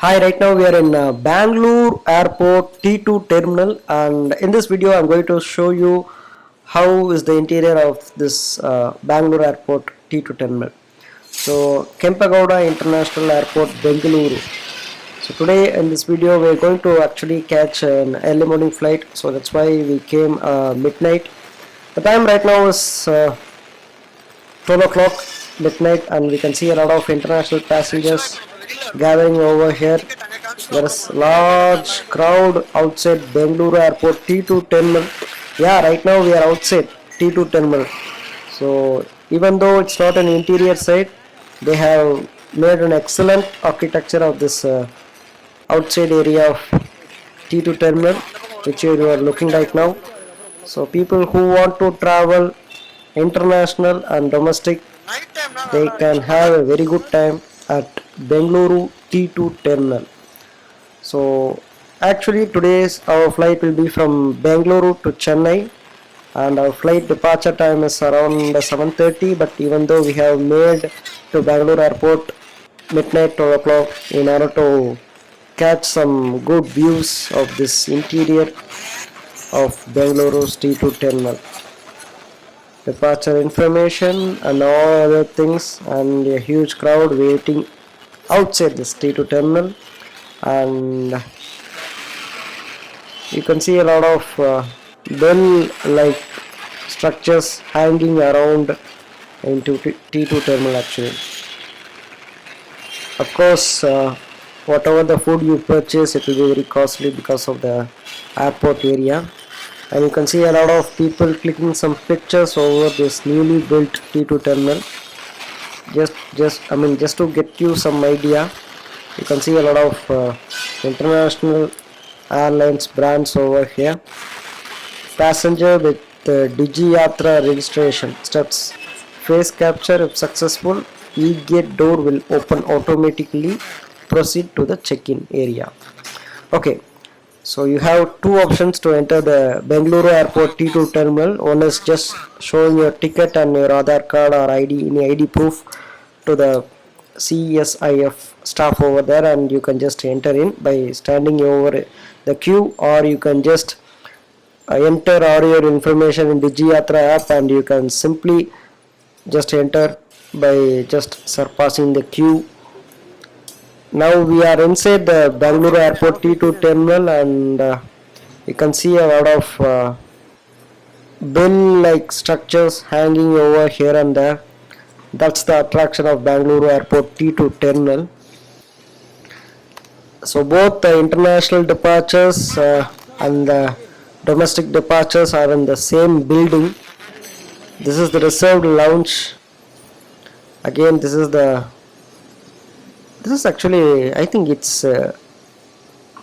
Hi, right now we are in Bangalore Airport T2 terminal, and in this video I'm going to show you how is the interior of this Bangalore Airport T2 terminal. So Kempegowda International Airport, Bengaluru. So today in this video we are going to actually catch an early morning flight, so that's why we came midnight. The time right now is 12 o'clock midnight, and we can see a lot of international passengers gathering over here. There is large crowd outside Bengaluru Airport T2 terminal. Yeah, right now we are outside T2 terminal. So even though it's not an interior side, they have made an excellent architecture of this outside area of T2 terminal, which you are looking right now. So people who want to travel international and domestic, they can have a very good time at Bengaluru T2 terminal. So actually today's our flight will be from Bengaluru to Chennai, and our flight departure time is around 7:30, but even though we have made to Bangalore airport midnight 12 o'clock in order to catch some good views of this interior of Bengaluru's T2 terminal. Departure information and all other things, and a huge crowd waiting outside this T2 terminal, and you can see a lot of bell like structures hanging around into T2 terminal actually. Of course, whatever the food you purchase, it will be very costly because of the airport area. And you can see a lot of people clicking some pictures over this newly built T2 terminal. Just to get you some idea, you can see a lot of international airlines brands over here. Passenger with Digi-Yatra registration steps. Face capture if successful, e-gate door will open automatically. Proceed to the check-in area. Okay. So you have two options to enter the Bengaluru Airport T2 terminal. One is just showing your ticket and your Aadhaar card or any ID proof to the CSIF staff over there, and you can just enter in by standing over the queue, or you can just enter all your information in the Digi-Yatra app, and you can simply just enter by just surpassing the queue. Now we are inside the Bangalore Airport T2 terminal, and you can see a lot of bell-like structures hanging over here and there. That's the attraction of Bangalore Airport T2 terminal. So both the international departures and the domestic departures are in the same building. This is the reserved lounge. Again, this is actually, I think it's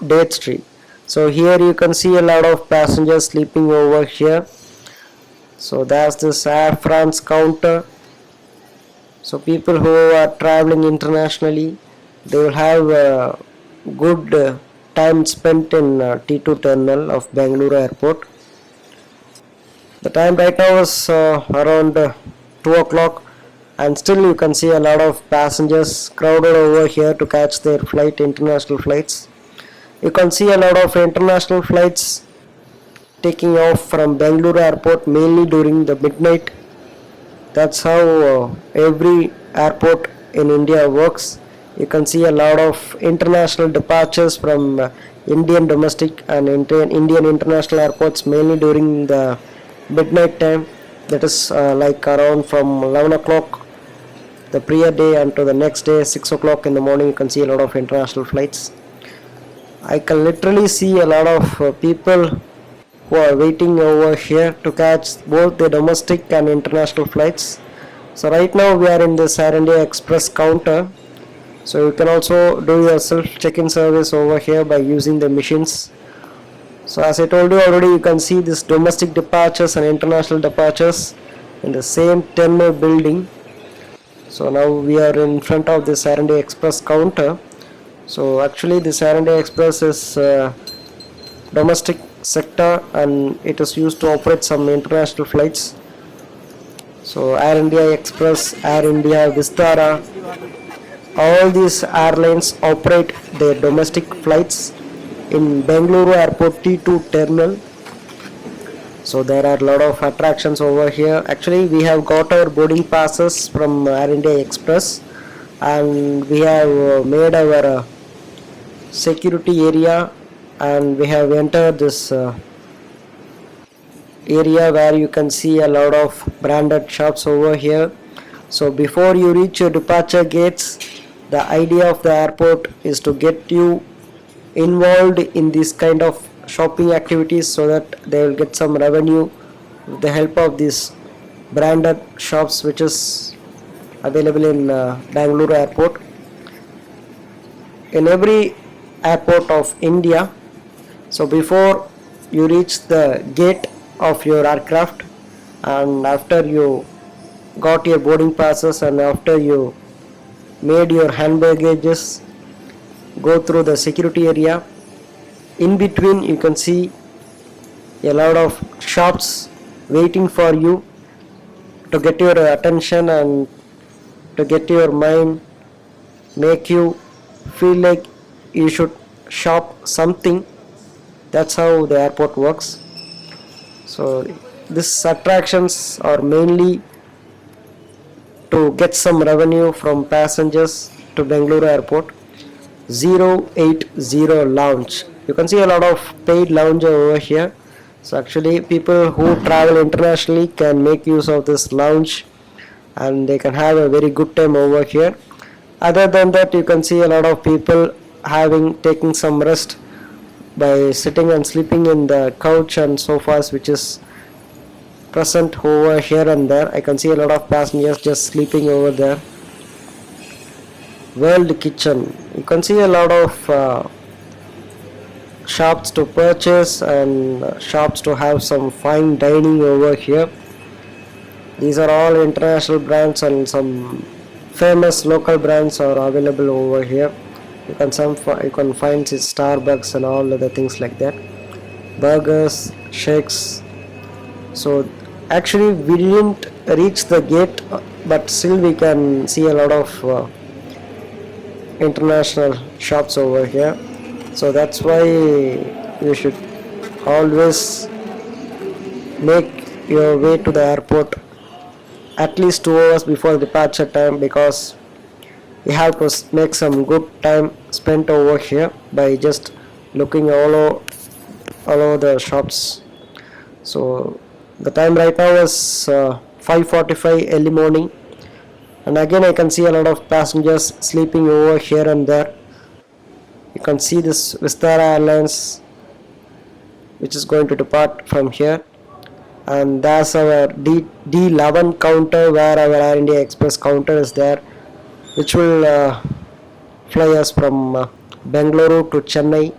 Date Street. So here you can see a lot of passengers sleeping over here. So there's this Air France counter. So people who are traveling internationally, they will have a good time spent in T2 terminal of Bengaluru airport. The time right now is around 2 o'clock. And still you can see a lot of passengers crowded over here to catch their international flights. You can see a lot of international flights taking off from Bengaluru airport mainly during the midnight. That's how every airport in India works. You can see a lot of international departures from Indian domestic and Indian international airports mainly during the midnight time. That is like around from 11 o'clock the prior day and to the next day 6 o'clock in the morning. You can see a lot of international flights. I can literally see a lot of people who are waiting over here to catch both the domestic and international flights. So right now we are in this Air India Express counter. So you can also do your self check-in service over here by using the machines. So as I told you already, you can see this domestic departures and international departures in the same terminal building. So now we are in front of this Air India Express counter. So actually this Air India Express is domestic sector, and it is used to operate some international flights. So Air India Express, Air India, Vistara, All these airlines operate their domestic flights in Bengaluru Airport T2 terminal. So there are a lot of attractions over here. Actually, we have got our boarding passes from Air India Express, and we have made our security area, and we have entered this area where you can see a lot of branded shops over here. So before you reach your departure gates, the idea of the airport is to get you involved in this kind of shopping activities so that they will get some revenue with the help of these branded shops which is available in Bangalore airport. In every airport of India, so before you reach the gate of your aircraft, and after you got your boarding passes, and after you made your hand baggages, go through the security area. In between you can see a lot of shops waiting for you to get your attention and to get your mind, make you feel like you should shop something. That's how the airport works. So these attractions are mainly to get some revenue from passengers to Bengaluru airport. 080 lounge, you can see a lot of paid lounge over here. So actually people who travel internationally can make use of this lounge, and they can have a very good time over here. Other than that, you can see a lot of people taking some rest by sitting and sleeping in the couch and sofas which is present over here and there. I can see a lot of passengers just sleeping over there. World kitchen, you can see a lot of shops to purchase and shops to have some fine dining over here. These are all international brands, and some famous local brands are available over here. You can find Starbucks and all other things like that. Burgers, shakes. So actually we didn't reach the gate, but still we can see a lot of international shops over here. So that's why you should always make your way to the airport at least 2 hours before departure time, because you have to make some good time spent over here by just looking all over the shops. So the time right now is 5:45 early morning, and again I can see a lot of passengers sleeping over here and there. You can see this Vistara Airlines which is going to depart from here, and that's our D11 counter where our Air India Express counter is there, which will fly us from Bengaluru to Chennai.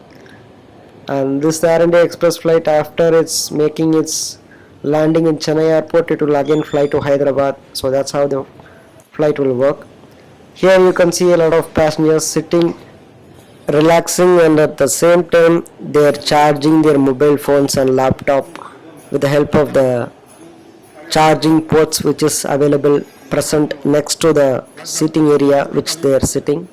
And this Air India Express flight, after it's making its landing in Chennai airport, it will again fly to Hyderabad. So that's how the flight will work. Here you can see a lot of passengers sitting, relaxing, and at the same time they are charging their mobile phones and laptop with the help of the charging ports which is available present next to the seating area which they are sitting.